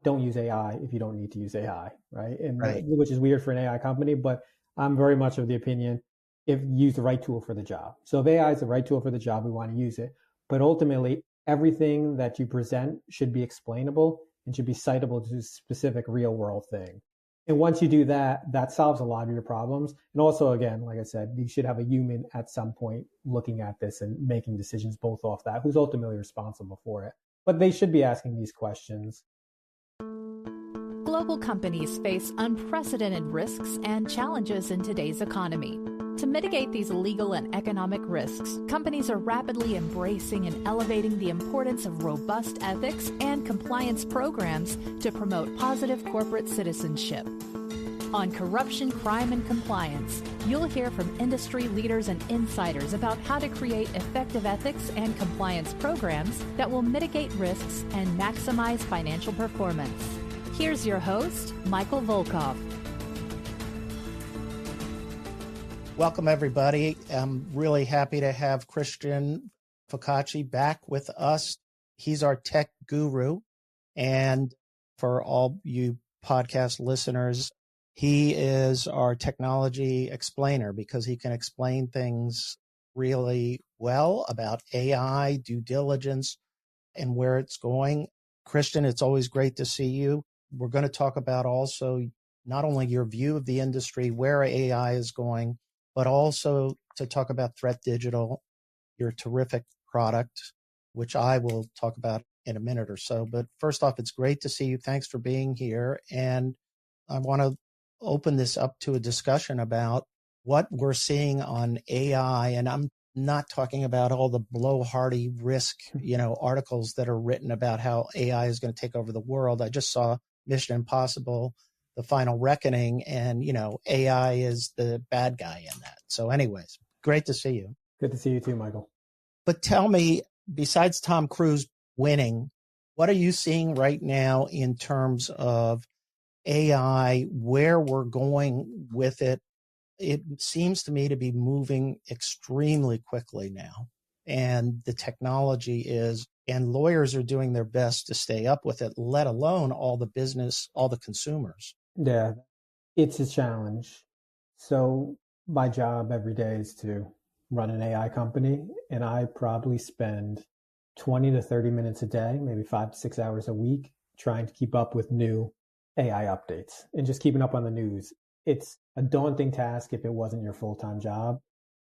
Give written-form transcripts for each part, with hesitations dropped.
don't use AI if you don't need to use AI, right? And Right. which is weird for an AI company, but I'm very much of the opinion if use the right tool for the job. So if AI is the right tool for the job, we want to use it. But ultimately, everything that you present should be explainable and should be citable to a specific real world thing. And once you do that, that solves a lot of your problems. And also, again, like I said, you should have a human at some point looking at this and making decisions both off that, who's ultimately responsible for it. But they should be asking these questions. Global companies face unprecedented risks and challenges in today's economy. To mitigate these legal and economic risks, companies are rapidly embracing and elevating the importance of robust ethics and compliance programs to promote positive corporate citizenship. On Corruption, Crime, and Compliance, you'll hear from industry leaders and insiders about how to create effective ethics and compliance programs that will mitigate risks and maximize financial performance. Here's your host, Michael Volkov. Welcome, everybody. I'm really happy to have Christian Focacci back with us. He's our tech guru. And for all you podcast listeners, he is our technology explainer because he can explain things really well about AI, due diligence, and where it's going. Christian, it's always great to see you. We're going to talk about also not only your view of the industry, where AI is going, but also to talk about Threat.Digital, your terrific product, which I will talk about in a minute or so. But first off, it's great to see you. Thanks for being here. And I want to open this up to a discussion about what we're seeing on AI. And I'm not talking about all the blowhardy risk, articles that are written about how AI is going to take over the world. I just saw Mission Impossible, The Final Reckoning, and, AI is the bad guy in that. So anyways, great to see you. Good to see you too, Michael. But tell me, besides Tom Cruise winning, what are you seeing right now in terms of AI, where we're going with it? It seems to me to be moving extremely quickly now. And the technology is, and lawyers are doing their best to stay up with it, let alone all the business, all the consumers. Yeah, it's a challenge. So my job every day is to run an AI company, and I probably spend 20 to 30 minutes a day, maybe 5 to 6 hours a week, trying to keep up with new AI updates and just keeping up on the news. It's a daunting task if it wasn't your full-time job.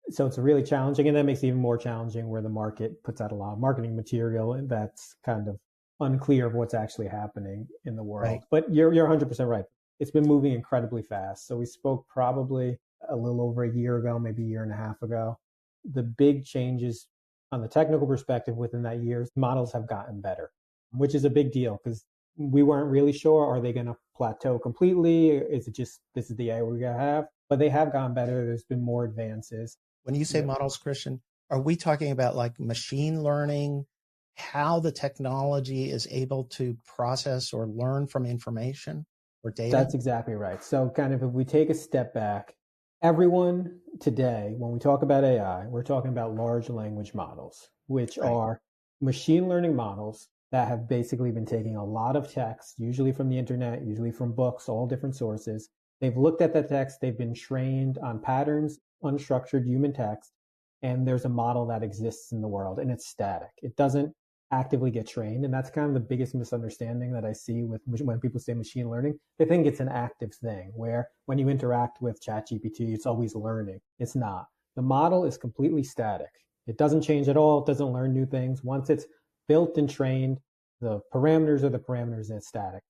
So it's really challenging, and that makes it even more challenging where the market puts out a lot of marketing material and that's kind of unclear of what's actually happening in the world. Right. But you're 100% right. It's been moving incredibly fast. So we spoke probably a little over a year ago, maybe a year and a half ago. The big changes on the technical perspective within that year, models have gotten better, which is a big deal because we weren't really sure, are they going to plateau completely? Is it just, this is the AI we're going to have? But they have gotten better. There's been more advances. When you say models, Christian, are we talking about like machine learning, how the technology is able to process or learn from information or data? That's exactly right. So kind of if we take a step back, everyone today, when we talk about AI, we're talking about large language models, which are machine learning models that have basically been taking a lot of text, usually from the internet, usually from books, all different sources. They've looked at the text, they've been trained on patterns, unstructured human text, and there's a model that exists in the world, and it's static. It doesn't actively get trained, and that's kind of the biggest misunderstanding that I see with when people say machine learning. They think it's an active thing, where when you interact with ChatGPT, it's always learning. It's not. The model is completely static. It doesn't change at all. It doesn't learn new things. Once it's built and trained, the parameters are the parameters, and it's static.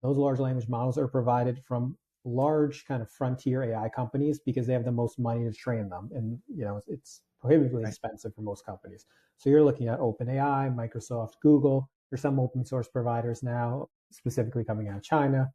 Those large language models are provided from large kind of frontier AI companies because they have the most money to train them. And, it's prohibitively expensive for most companies. So you're looking at OpenAI, Microsoft, Google. There's some open source providers now, specifically coming out of China,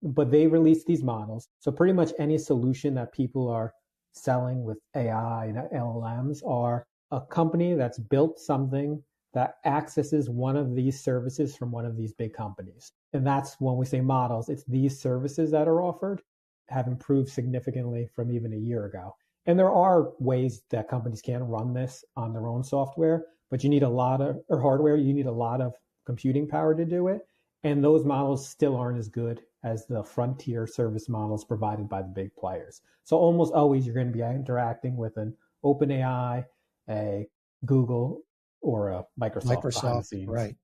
but they release these models. So pretty much any solution that people are selling with AI and LLMs are a company that's built something that accesses one of these services from one of these big companies. And that's when we say models, it's these services that are offered have improved significantly from even a year ago. And there are ways that companies can run this on their own software, but you need a lot of, or hardware, you need a lot of computing power to do it. And those models still aren't as good as the frontier service models provided by the big players. So almost always you're going to be interacting with an OpenAI, a Google, or a Microsoft behind the Microsoft, scenes. right.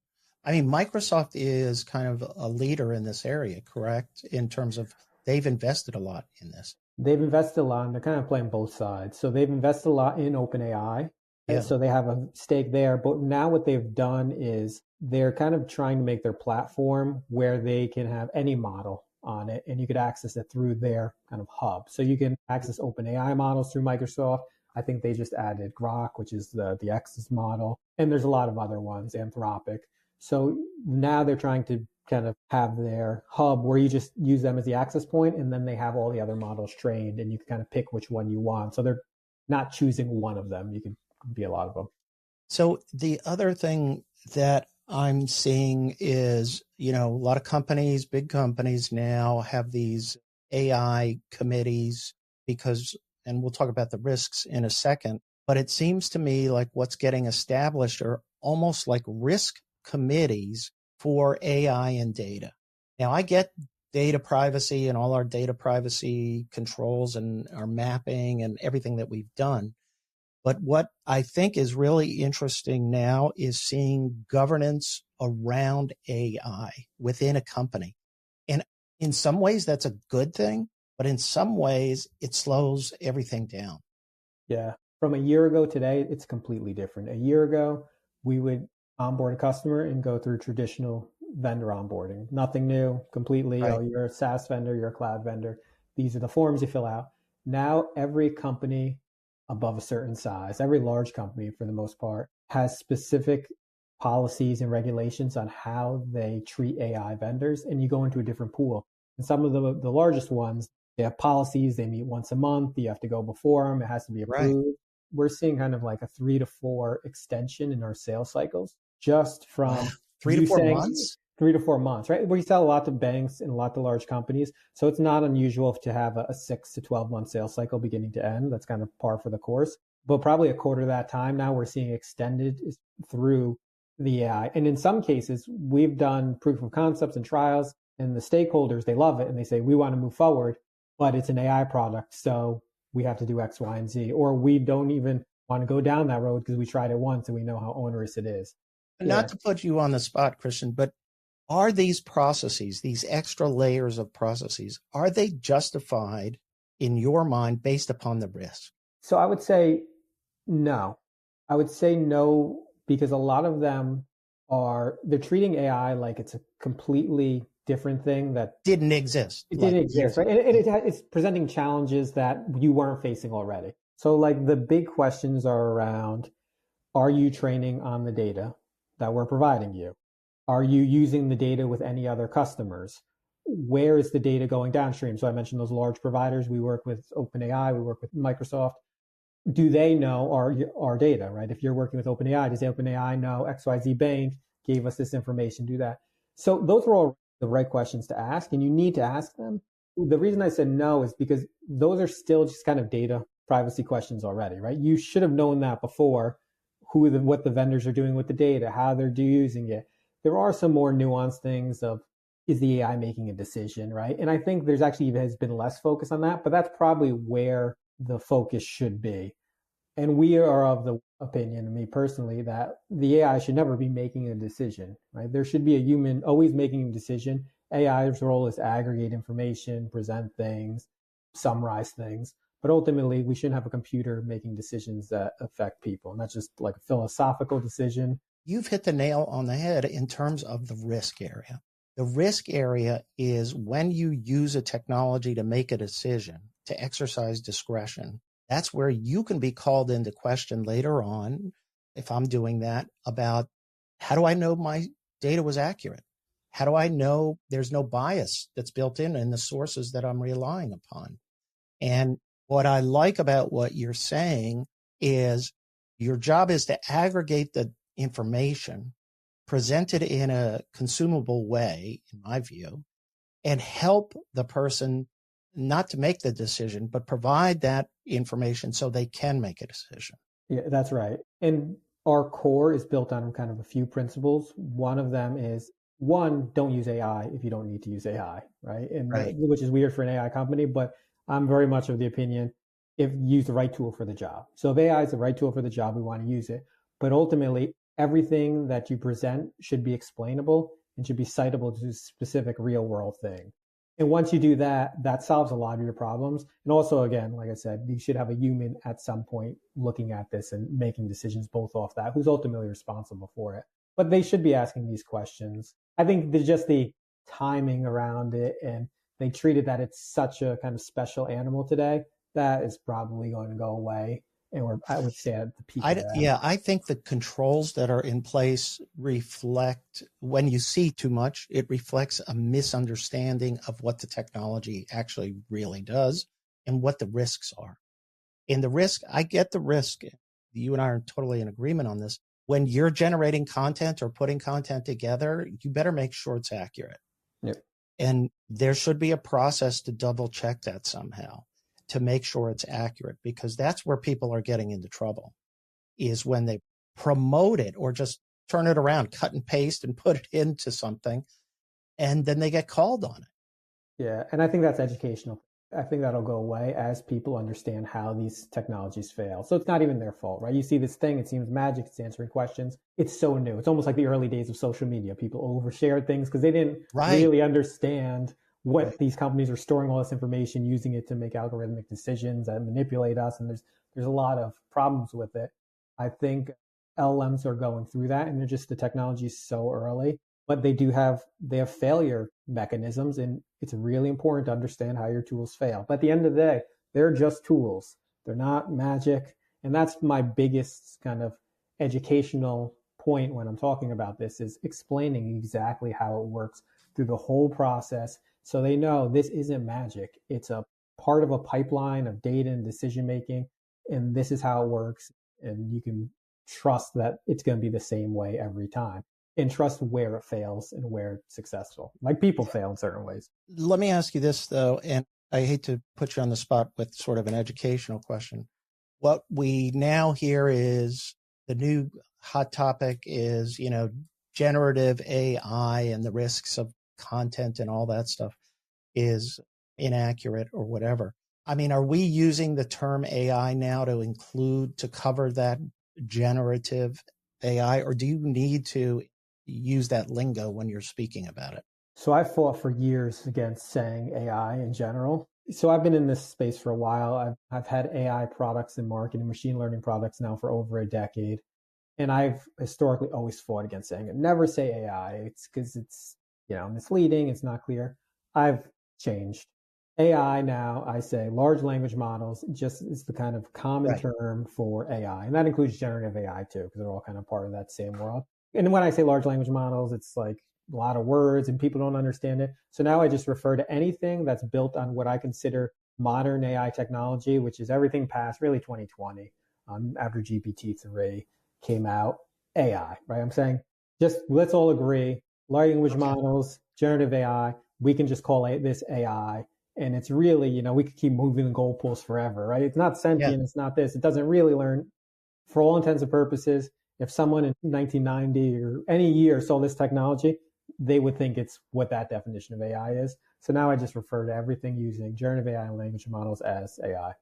I mean, Microsoft is kind of a leader in this area, correct? In terms of they've invested a lot in this. They've invested a lot and they're kind of playing both sides. So they've invested a lot in OpenAI. Yeah. So they have a stake there. But now what they've done is they're kind of trying to make their platform where they can have any model on it and you could access it through their kind of hub. So you can access OpenAI models through Microsoft. I think they just added Grok, which is the X's model. And there's a lot of other ones, Anthropic. So now they're trying to kind of have their hub where you just use them as the access point and then they have all the other models trained and you can kind of pick which one you want. So they're not choosing one of them. You can be a lot of them. So the other thing that I'm seeing is, a lot of companies, big companies now have these AI committees because, and we'll talk about the risks in a second, but it seems to me like what's getting established are almost like risk committees for AI and data. Now, I get data privacy and all our data privacy controls and our mapping and everything that we've done. But what I think is really interesting now is seeing governance around AI within a company. And in some ways, that's a good thing, but in some ways, it slows everything down. Yeah. From a year ago today, it's completely different. A year ago, we would onboard a customer and go through traditional vendor onboarding. Nothing new, completely. Right. Oh, you're a SaaS vendor, you're a cloud vendor. These are the forms you fill out. Now, every company above a certain size, every large company for the most part, has specific policies and regulations on how they treat AI vendors, and you go into a different pool. And some of the largest ones, they have policies, they meet once a month, you have to go before them, it has to be approved. Right. We're seeing kind of like a 3 to 4 extension in our sales cycles just from 3 to 4 months. 3 to 4 months, right? We sell a lot to banks and a lot to large companies. So it's not unusual to have a 6 to 12 month sales cycle beginning to end. That's kind of par for the course. But probably a quarter of that time now we're seeing extended through the AI. And in some cases, we've done proof of concepts and trials, and the stakeholders, they love it and they say, we want to move forward, but it's an AI product. So we have to do X, Y, and Z. Or we don't even want to go down that road because we tried it once and we know how onerous it is. Not to put you on the spot, Christian, but are these processes, these extra layers of processes, are they justified in your mind based upon the risk? So I would say no. I would say no, because a lot of them they're treating AI like it's a completely different thing that didn't exist. It didn't exist, right? And it's presenting challenges that you weren't facing already. So like the big questions are around, are you training on the data that we're providing you? Are you using the data with any other customers? Where is the data going downstream? So I mentioned those large providers. We work with OpenAI, we work with Microsoft. Do they know our data, right? If you're working with OpenAI, does OpenAI know XYZ Bank gave us this information, do that? So those are all the right questions to ask, and you need to ask them. The reason I said no is because those are still just kind of data privacy questions already, right? You should have known that before, what the vendors are doing with the data, how they're using it. There are some more nuanced things of, is the AI making a decision, right? And I think there's actually has been less focus on that, but that's probably where the focus should be. And we are of the opinion, me personally, that the AI should never be making a decision, right? There should be a human always making a decision. AI's role is aggregate information, present things, summarize things. But ultimately, we shouldn't have a computer making decisions that affect people. And that's just like a philosophical decision. You've hit the nail on the head in terms of the risk area. The risk area is when you use a technology to make a decision, to exercise discretion. That's where you can be called into question later on, if I'm doing that, about how do I know my data was accurate? How do I know there's no bias that's built in the sources that I'm relying upon? And what I like about what you're saying is your job is to aggregate the information, present it in a consumable way, in my view, and help the person not to make the decision, but provide that information so they can make a decision. Yeah, that's right. And our core is built on kind of a few principles. One of them is one, don't use AI if you don't need to use AI, right? Right. Which is weird for an AI company, but I'm very much of the opinion if use the right tool for the job. So if AI is the right tool for the job, we want to use it. But ultimately, everything that you present should be explainable and should be citable to a specific real world thing. And once you do that, that solves a lot of your problems. And also, again, like I said, you should have a human at some point looking at this and making decisions both off that, who's ultimately responsible for it. But they should be asking these questions. I think there's just the timing around it, and they treated that it's such a kind of special animal today that is probably going to go away. And I would say, at the peak of that. Yeah, I think the controls that are in place reflect, when you see too much, it reflects a misunderstanding of what the technology actually really does and what the risks are. And the risk, I get the risk. You and I are totally in agreement on this. When you're generating content or putting content together, you better make sure it's accurate. Yep. And there should be a process to double check that somehow, to make sure it's accurate, because that's where people are getting into trouble, is when they promote it or just turn it around, cut and paste and put it into something, and then they get called on it. Yeah, and I think that's educational. I think that'll go away as people understand how these technologies fail. So it's not even their fault, right? You see this thing, it seems magic, it's answering questions. It's so new. It's almost like the early days of social media. People overshared things because they didn't really understand what these companies are storing all this information, using it to make algorithmic decisions and manipulate us. And there's a lot of problems with it. I think LLMs are going through that, and they're just, the technology is so early. But they have failure mechanisms, and it's really important to understand how your tools fail. But at the end of the day, they're just tools. They're not magic. And that's my biggest kind of educational point when I'm talking about this, is explaining exactly how it works through the whole process, so they know this isn't magic. It's a part of a pipeline of data and decision making, and this is how it works. And you can trust that it's going to be the same way every time, and trust where it fails and where it's successful. Like people fail in certain ways. Let me ask you this, though, and I hate to put you on the spot with sort of an educational question. What we now hear is the new hot topic is, generative AI and the risks of content and all that stuff is inaccurate or whatever. I mean, are we using the term AI now to cover that generative AI, or do you need to use that lingo when you're speaking about it? So I fought for years against saying AI in general. So I've been in this space for a while. I've had AI products in marketing, machine learning products now for over a decade. And I've historically always fought against saying it. Never say AI. It's because it's, misleading. It's not clear. I've changed. AI now, I say large language models just is the kind of common term for AI. And that includes generative AI too, because they're all kind of part of that same world. And when I say large language models, it's like a lot of words and people don't understand it. So now I just refer to anything that's built on what I consider modern AI technology, which is everything past really 2020, after GPT-3 came out, AI, right? I'm saying just let's all agree, large language models, generative AI, we can just call this AI. And it's really, we could keep moving the goalposts forever, right? It's not sentient, It's not this. It doesn't really learn. For all intents and purposes, if someone in 1990 or any year saw this technology, they would think it's what that definition of AI is. So now I just refer to everything using generative AI and language models as AI.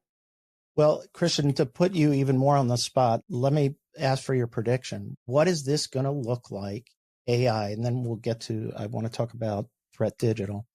Well, Christian, to put you even more on the spot, let me ask for your prediction. What is this going to look like, AI? And then we'll get to, I want to talk about Threat.Digital.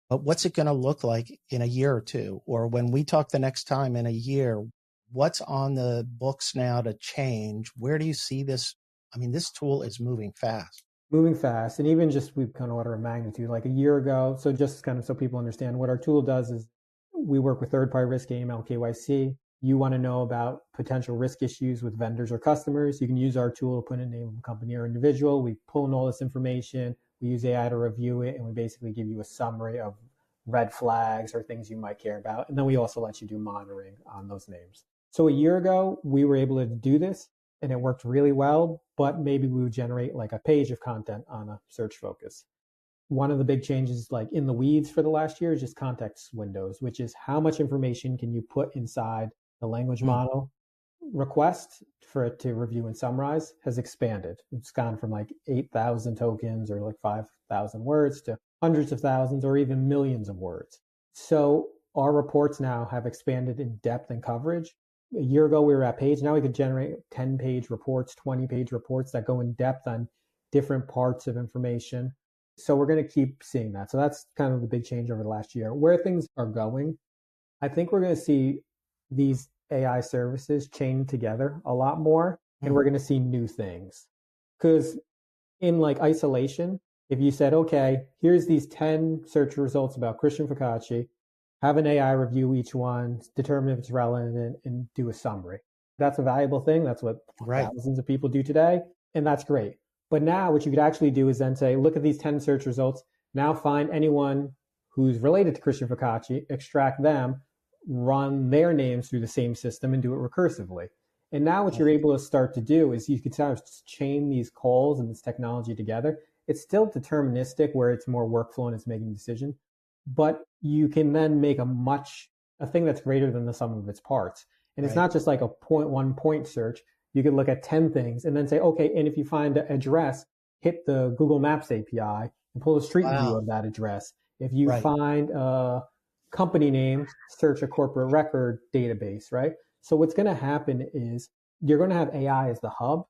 But what's it going to look like in a year or two? Or when we talk the next time in a year, what's on the books now to change? Where do you see this? I mean, this tool is moving fast. Moving fast. And even just we kind of order of magnitude, like a year ago. So just kind of so people understand what our tool does is we work with third-party risk, AML, KYC. You want to know about potential risk issues with vendors or customers. You can use our tool to put in a name of a company or individual. We pull in all this information. We use AI to review it, and we basically give you a summary of red flags or things you might care about. And then we also let you do monitoring on those names. So a year ago, we were able to do this, and it worked really well, but maybe we would generate like a page of content on a search focus. One of the big changes, like in the weeds for the last year, is just context windows, which is how much information can you put inside the language model request for it to review and summarize has expanded. It's gone from like 8,000 tokens or like 5,000 words to hundreds of thousands or even millions of words. So our reports now have expanded in depth and coverage. A year ago, we were at page. Now we could generate 10-page reports, 20-page reports that go in depth on different parts of information. So we're going to keep seeing that. So that's kind of the big change over the last year. Where things are going, I think we're going to see these AI services chain together a lot more, and we're going to see new things. Because in like isolation, if you said, okay, here's these 10 search results about Christian Focacci, have an AI review each one, determine if it's relevant, and do a summary. That's a valuable thing. That's what thousands of people do today, and that's great. But now what you could actually do is then say, look at these 10 search results, now find anyone who's related to Christian Focacci, extract them, run their names through the same system and do it recursively. And now what you're able to start to do is you can start to chain these calls and this technology together. It's still deterministic where it's more workflow and it's making a decision, but you can then make a thing that's greater than the sum of its parts. And it's not just like a point search. You could look at 10 things and then say, okay, and if you find an address, hit the Google Maps API and pull a street view of that address. If you find a company name, search a corporate record database, right? So what's going to happen is you're going to have AI as the hub,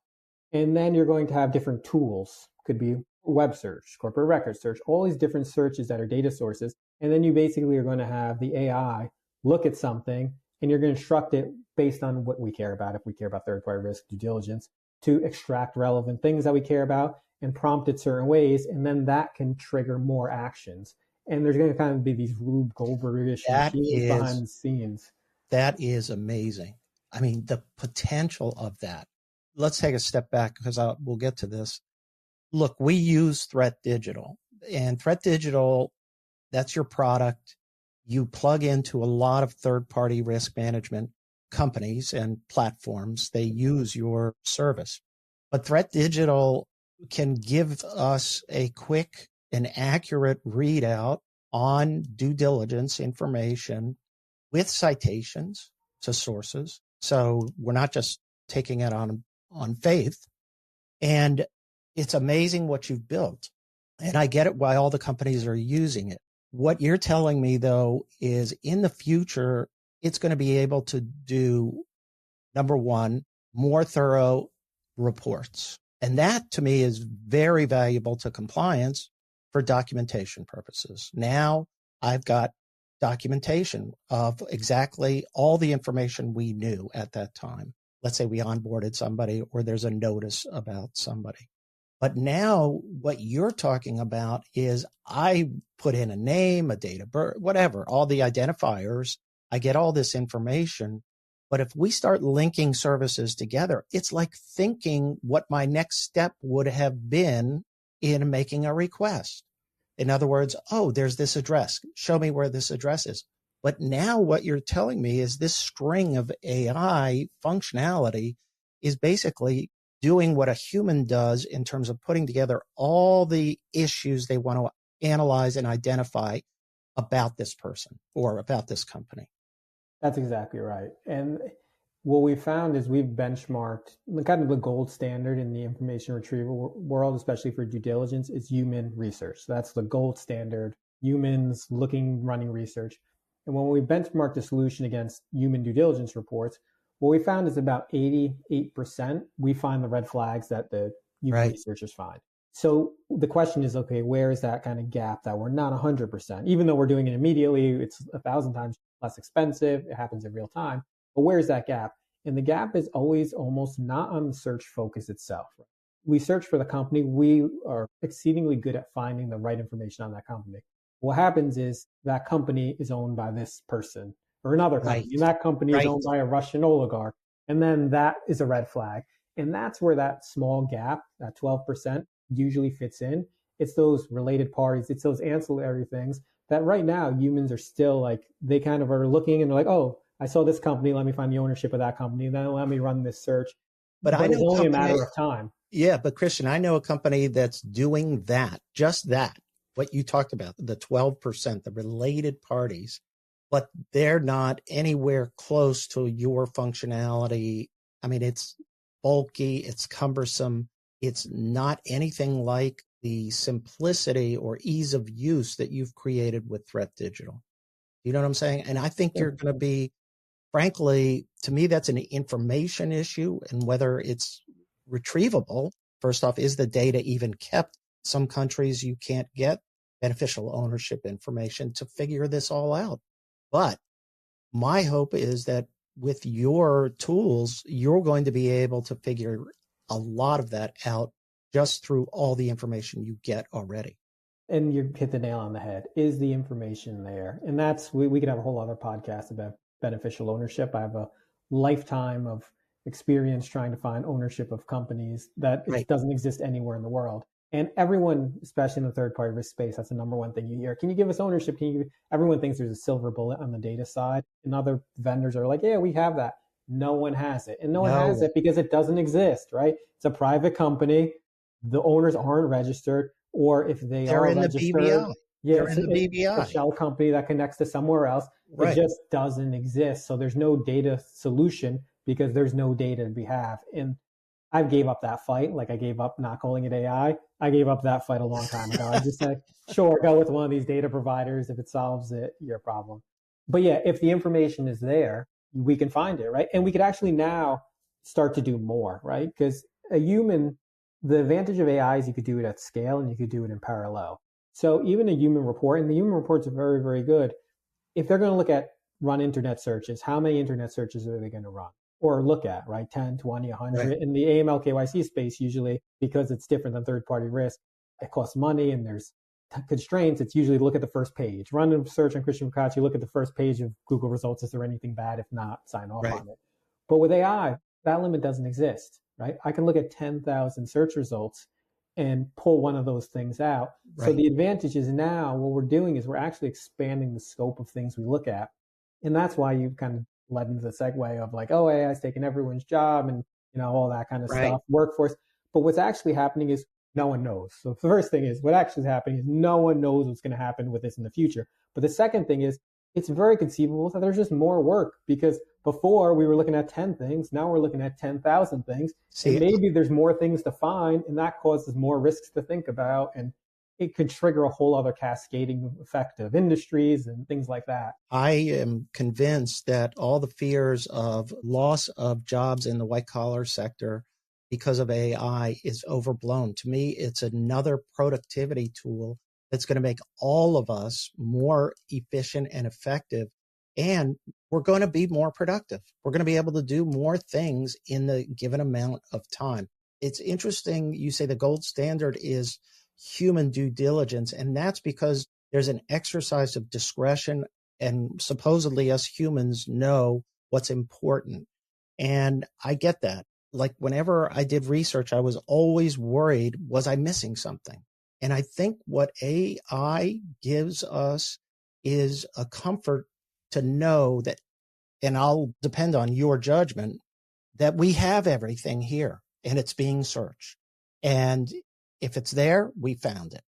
and then you're going to have different tools. Could be web search, corporate record search, all these different searches that are data sources. And then you basically are going to have the AI look at something, and you're going to instruct it based on what we care about. If we care about third-party risk due diligence, to extract relevant things that we care about and prompt it certain ways, and then that can trigger more actions. And there's going to kind of be these Rube Goldberg-ish machines behind the scenes. That is amazing. I mean, the potential of that. Let's take a step back because we'll get to this. Look, we use Threat.Digital, and Threat.Digital, that's your product. You plug into a lot of third-party risk management companies and platforms. They use your service. But Threat.Digital can give us a quick and accurate readout on due diligence information with citations to sources. So we're not just taking it on faith. And it's amazing what you've built. And I get it why all the companies are using it. What you're telling me, though, is in the future, it's going to be able to do, number one, more thorough reports. And that, to me, is very valuable to compliance for documentation purposes. Now I've got documentation of exactly all the information we knew at that time. Let's say we onboarded somebody or there's a notice about somebody. But now what you're talking about is I put in a name, a date of birth, whatever, all the identifiers. I get all this information. But if we start linking services together, it's like thinking what my next step would have been in making a request. In other words, oh, there's this address. Show me where this address is. But now what you're telling me is this string of AI functionality is basically doing what a human does in terms of putting together all the issues they want to analyze and identify about this person or about this company. That's exactly right. And what we found is we've benchmarked kind of the gold standard in the information retrieval world, especially for due diligence, is human research. That's the gold standard, humans running research. And when we benchmarked the solution against human due diligence reports, what we found is about 88%, we find the red flags that the human researchers find. So the question is, okay, where is that kind of gap that we're not 100%? Even though we're doing it immediately, it's 1,000 times less expensive. It happens in real time. But where's that gap? And the gap is always almost not on the search focus itself. We search for the company. We are exceedingly good at finding the right information on that company. What happens is that company is owned by this person or another company, and that company is owned by a Russian oligarch. And then that is a red flag. And that's where that small gap, that 12%, usually fits in. It's those related parties. It's those ancillary things that right now humans are still like, they kind of are looking and they're like, oh, I saw this company. Let me find the ownership of that company. Then let me run this search. But I know it's only a matter of time. Yeah, but Christian, I know a company that's doing that, just that, what you talked about, the 12%, the related parties, but they're not anywhere close to your functionality I mean, it's bulky, it's cumbersome. It's not anything like the simplicity or ease of use that you've created with Threat.Digital. You know what I'm saying? And I think you're going to be, frankly, to me, that's an information issue, and whether it's retrievable. First off, is the data even kept? Some countries you can't get beneficial ownership information to figure this all out. But my hope is that with your tools, you're going to be able to figure a lot of that out just through all the information you get already. And you hit the nail on the head. Is the information there? And that's, we could have a whole other podcast about beneficial ownership. I have a lifetime of experience trying to find ownership of companies that it doesn't exist anywhere in the world. And everyone, especially in the third-party risk space, that's the number one thing you hear. Can you give us ownership? Everyone thinks there's a silver bullet on the data side, and other vendors are like, yeah, we have that. No one has it. And no one has it because it doesn't exist, right? It's a private company. The owners aren't registered, or if they're in registered, the BVI. Yeah, they're in the BVI. It's a shell company that connects to somewhere else. It just doesn't exist. So there's no data solution because there's no data to be have. And I gave up that fight. Like I gave up not calling it AI. I gave up that fight a long time ago. I just said, sure, go with one of these data providers. If it solves it, your problem. But yeah, if the information is there, we can find it, right? And we could actually now start to do more, right? Because a human, the advantage of AI is you could do it at scale and you could do it in parallel. So even a human report, and the human reports are very, very good. If they're going to look at run internet searches, how many internet searches are they going to run? Or look at, right? 10, 20, 100. Right. In the AML KYC space, usually, because it's different than third-party risk, it costs money and there's constraints. It's usually look at the first page. Run a search on Christian Focacci, look at the first page of Google results. Is there anything bad? If not, sign off on it. But with AI, that limit doesn't exist, right? I can look at 10,000 search results and pull one of those things out. Right. So the advantage is now what we're doing is we're actually expanding the scope of things we look at. And that's why you kind of led into the segue of like, oh, AI is taking everyone's job and, all that kind of stuff, workforce. But what's actually happening is no one knows. So the first thing is what actually is happening is no one knows what's going to happen with this in the future. But the second thing is it's very conceivable that there's just more work because before we were looking at 10 things. Now we're looking at 10,000 things. And maybe there's more things to find and that causes more risks to think about. And it could trigger a whole other cascading effect of industries and things like that. I am convinced that all the fears of loss of jobs in the white collar sector because of AI is overblown. To me, it's another productivity tool that's going to make all of us more efficient and effective. And we're going to be more productive. We're going to be able to do more things in the given amount of time. It's interesting. You say the gold standard is human due diligence. And that's because there's an exercise of discretion and supposedly us humans know what's important. And I get that. Like whenever I did research, I was always worried, was I missing something? And I think what AI gives us is a comfort to know that, and I'll depend on your judgment, that we have everything here and it's being searched. And if it's there, we found it.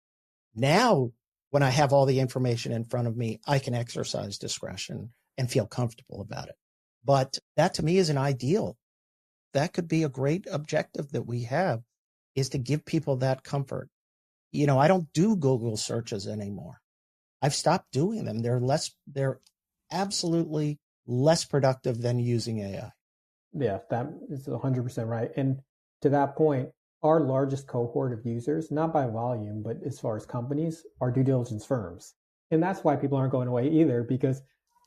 Now, when I have all the information in front of me, I can exercise discretion and feel comfortable about it. But that to me is an ideal. That could be a great objective that we have, is to give people that comfort. I don't do Google searches anymore. I've stopped doing them. They're absolutely less productive than using AI. Yeah, that is 100% right. And to that point, our largest cohort of users, not by volume, but as far as companies, are due diligence firms. And that's why people aren't going away either, because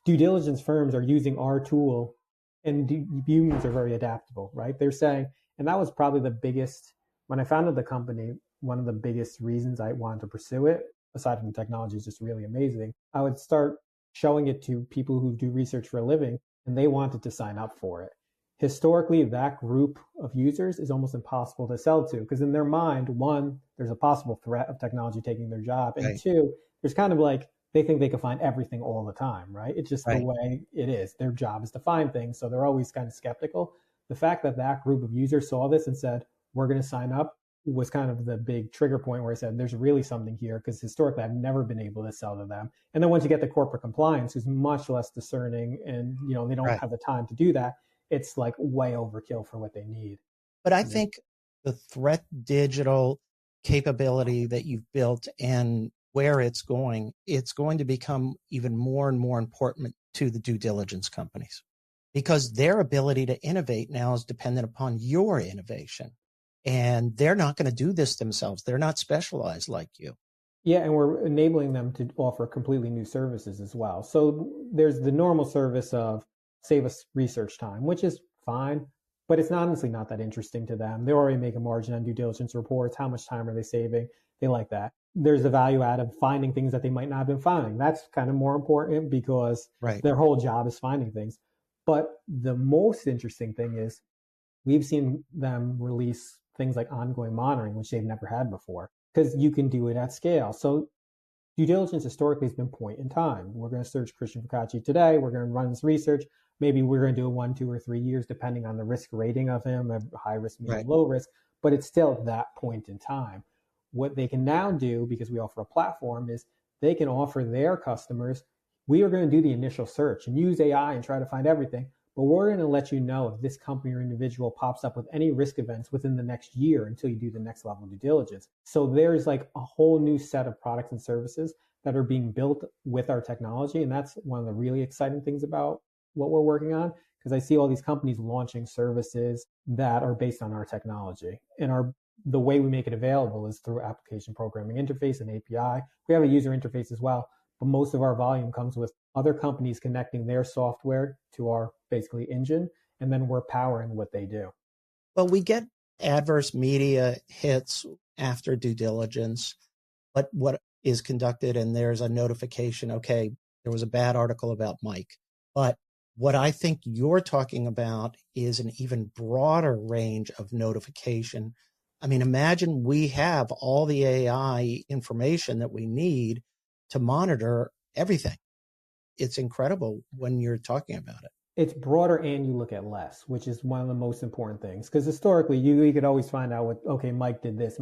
due diligence firms are using our tool and humans are very adaptable, right? They're saying, and that was probably the biggest, when I founded the company, one of the biggest reasons I wanted to pursue it, aside from the technology is just really amazing, I would start showing it to people who do research for a living and they wanted to sign up for it. Historically, that group of users is almost impossible to sell to because in their mind, one, there's a possible threat of technology taking their job. And two, there's kind of like, they think they can find everything all the time, right? It's just the way it is. Their job is to find things. So they're always kind of skeptical. The fact that that group of users saw this and said, we're going to sign up was kind of the big trigger point where I said, there's really something here because historically I've never been able to sell to them. And then once you get the corporate compliance, who's much less discerning and, they don't have the time to do that. it's like way overkill for what they need. But I think the Threat.Digital capability that you've built and where it's going to become even more and more important to the due diligence companies, because their ability to innovate now is dependent upon your innovation. And they're not going to do this themselves. They're not specialized like you. Yeah, and we're enabling them to offer completely new services as well. So there's the normal service of save us research time, which is fine, but it's honestly not that interesting to them. They already make a margin on due diligence reports. How much time are they saving? They like that. There's the value add of finding things that they might not have been finding. That's kind of more important because their whole job is finding things. But the most interesting thing is we've seen them release things like ongoing monitoring, which they've never had before, because you can do it at scale. So due diligence historically has been point in time. We're going to search Christian Focacci today. We're going to run this research. Maybe we're going to do it 1, 2, or 3 years, depending on the risk rating of him, high risk, medium, low risk. But it's still that point in time. What they can now do, because we offer a platform, is they can offer their customers, we are going to do the initial search and use AI and try to find everything. But we're going to let you know if this company or individual pops up with any risk events within the next year until you do the next level of due diligence. So there's like a whole new set of products and services that are being built with our technology. And that's one of the really exciting things about what we're working on, because I see all these companies launching services that are based on our technology. And the way we make it available is through application programming interface and API. We have a user interface as well, but most of our volume comes with other companies connecting their software to our basically engine, and then we're powering what they do. Well, we get adverse media hits after due diligence, but what is conducted, and there's a notification, okay, there was a bad article about Mike. But what I think you're talking about is an even broader range of notification. I mean, imagine we have all the AI information that we need to monitor everything. It's incredible when you're talking about it. It's broader and you look at less, which is one of the most important things. Because historically, you could always find out Mike did this.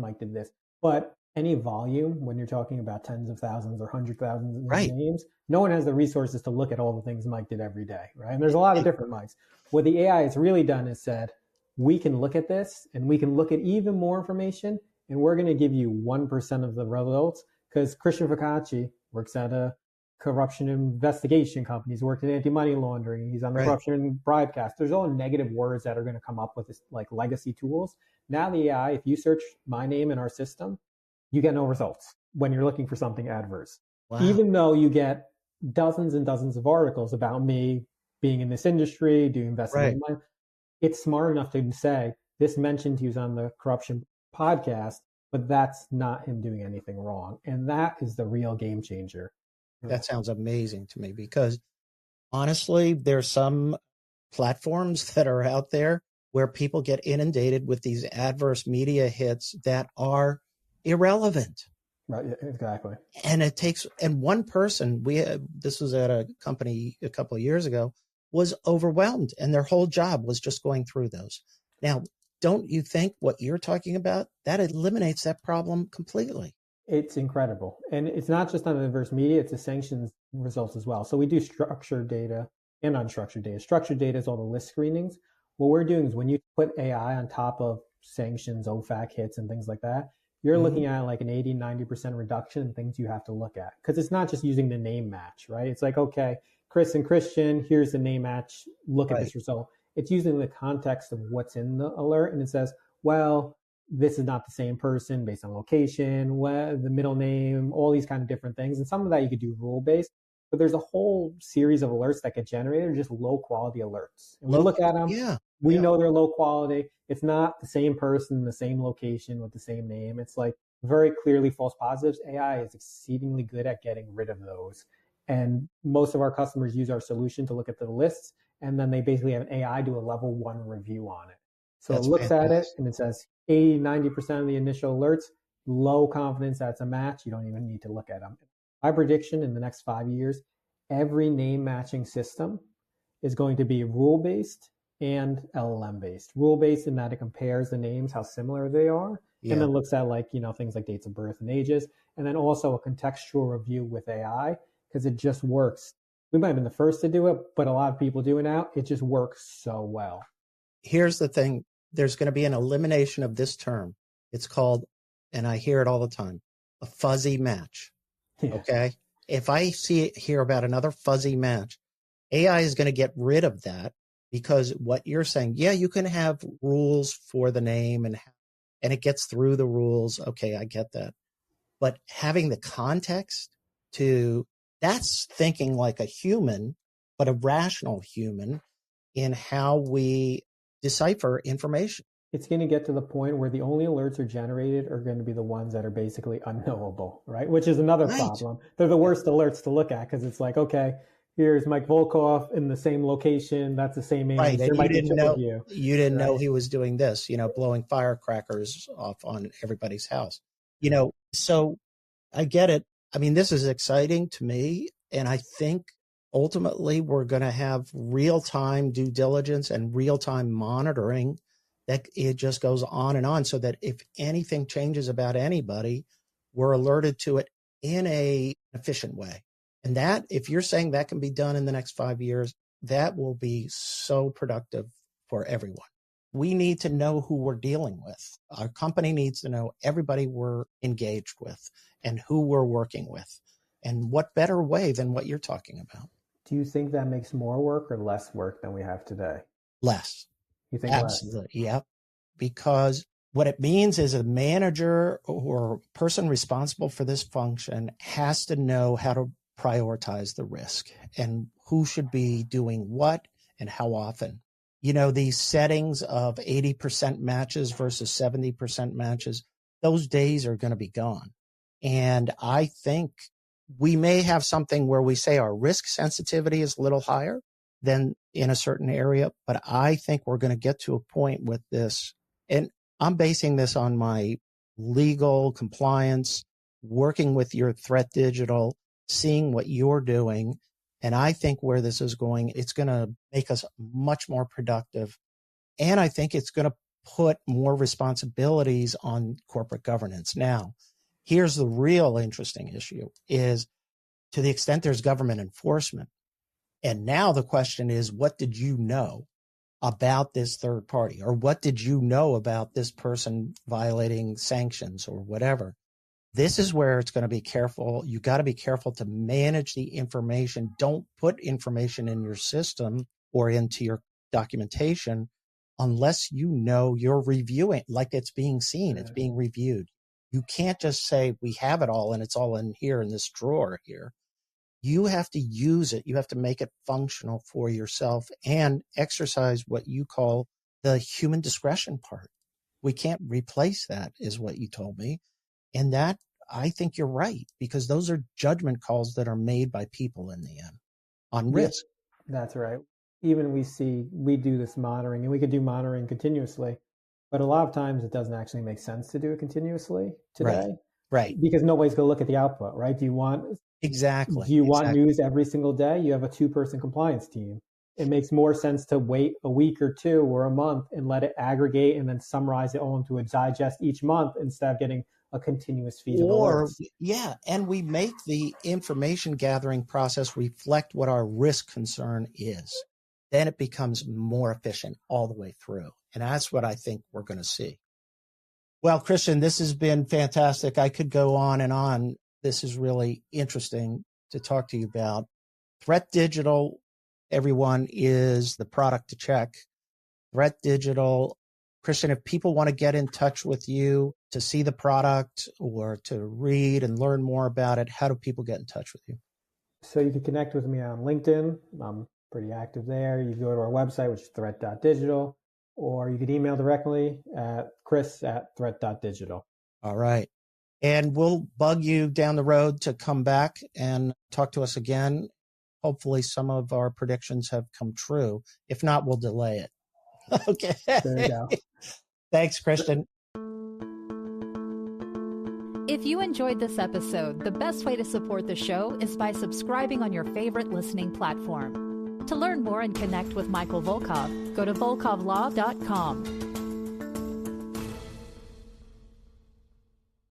But any volume, when you're talking about tens of thousands or 100,000 names, no one has the resources to look at all the things Mike did every day, right? And there's a lot of different Mikes. What the AI has really done is said, we can look at this and we can look at even more information, and we're going to give you 1% of the results, because Christian Focacci works at a corruption investigation company. He's worked in anti-money laundering. He's on the corruption broadcast. There's all negative words that are going to come up with this, like legacy tools. Now the AI, if you search my name in our system, you get no results when you're looking for something adverse. Wow. Even though you get dozens and dozens of articles about me being in this industry, doing investigative money, it's smart enough to say, this mentioned he was on the corruption podcast, but that's not him doing anything wrong. And that is the real game changer. That sounds amazing to me, because honestly, there's some platforms that are out there where people get inundated with these adverse media hits that are irrelevant. Right, exactly. And one person, this was at a company a couple of years ago, was overwhelmed, and their whole job was just going through those. Now, don't you think what you're talking about, that eliminates that problem completely? It's incredible. And it's not just on the adverse media, it's the sanctions results as well. So we do structured data and unstructured data. Structured data is all the list screenings. What we're doing is when you put AI on top of sanctions, OFAC hits, and things like that, you're looking at like an 80, 90% reduction in things you have to look at. Because it's not just using the name match, right? It's like, okay, Chris and Christian, here's the name match, look at this result. It's using the context of what's in the alert, and it says, well, this is not the same person based on location, the middle name, all these kind of different things. And some of that you could do rule-based, but there's a whole series of alerts that get generated, just low-quality alerts. And we look at them, we know they're low quality. It's not the same person, the same location with the same name. It's like very clearly false positives. AI is exceedingly good at getting rid of those. And most of our customers use our solution to look at the lists, and then they basically have an AI do a level 1 review on it. So it looks at it and it says 80, 90% of the initial alerts, low confidence that's a match. You don't even need to look at them. My prediction in the next 5 years, every name matching system is going to be rule-based and LLM-based. Rule-based in that it compares the names, how similar they are, and then looks at things like dates of birth and ages, and then also a contextual review with AI, because it just works We might have been the first to do it, but a lot of people do it now. It just works so well. Here's the thing. There's going to be an elimination of this term. It's called, and I hear it all the time, a fuzzy match. Yeah. Okay. If I hear about another fuzzy match, AI is going to get rid of that, because what you're saying, yeah, you can have rules for the name and it gets through the rules. Okay, I get that. But having the context that's thinking like a human, but a rational human in how we decipher information. It's going to get to the point where the only alerts are generated are going to be the ones that are basically unknowable, right? Which is another problem. They're the worst alerts to look at, because it's like, okay, here's Mike Volkov in the same location. That's the same age. Right. And you didn't know he was doing this, blowing firecrackers off on everybody's house. So I get it. I mean, this is exciting to me. And I think ultimately we're going to have real-time due diligence and real-time monitoring, that it just goes on, so that if anything changes about anybody, we're alerted to it in an efficient way. And that, if you're saying that can be done in the next 5 years, that will be so productive for everyone. We need to know who we're dealing with. Our company needs to know everybody we're engaged with and who we're working with. And what better way than what you're talking about? Do you think that makes more work or less work than we have today? Less. You think Absolutely. less? Yep. Because what it means is a manager or person responsible for this function has to know how to prioritize the risk and who should be doing what and how often. These settings of 80% matches versus 70% matches, those days are going to be gone. And I think we may have something where we say our risk sensitivity is a little higher than in a certain area, but I think we're going to get to a point with this. And I'm basing this on my legal compliance, working with your Threat.Digital, seeing what you're doing. And I think where this is going, it's going to make us much more productive. And I think it's going to put more responsibilities on corporate governance. Now, here's the real interesting issue is, to the extent there's government enforcement. And now the question is, what did you know about this third party? Or what did you know about this person violating sanctions or whatever? This is where it's going to be careful. You got to be careful to manage the information. Don't put information in your system or into your documentation unless you're reviewing, like it's being seen, it's being reviewed. You can't just say we have it all and it's all in here in this drawer here. You have to use it. You have to make it functional for yourself and exercise what you call the human discretion part. We can't replace that, is what you told me. And that, I think you're right, because those are judgment calls that are made by people in the end on risk. That's right. Even we do this monitoring, and we could do monitoring continuously, but a lot of times it doesn't actually make sense to do it continuously today. Right. Because nobody's going to look at the output, right? Do you want news every single day? You have a 2-person compliance team. It makes more sense to wait a week or 2 or a month and let it aggregate and then summarize it all into a digest each month instead of getting a continuous feed of alerts. And we make the information gathering process reflect what our risk concern is. Then it becomes more efficient all the way through. And that's what I think we're going to see. Well, Christian, this has been fantastic. I could go on and on. This is really interesting to talk to you about. Threat.Digital, everyone, is the product to check. Threat.Digital. Christian, if people want to get in touch with you to see the product or to read and learn more about it, how do people get in touch with you? So you can connect with me on LinkedIn. I'm pretty active there. You can go to our website, which is Threat.Digital, or you can email directly at chris@Threat.Digital. All right. And we'll bug you down the road to come back and talk to us again. Hopefully some of our predictions have come true. If not, we'll delay it. Okay. There you go. Thanks, Christian. If you enjoyed this episode, the best way to support the show is by subscribing on your favorite listening platform. To learn more and connect with Michael Volkov, go to volkovlaw.com.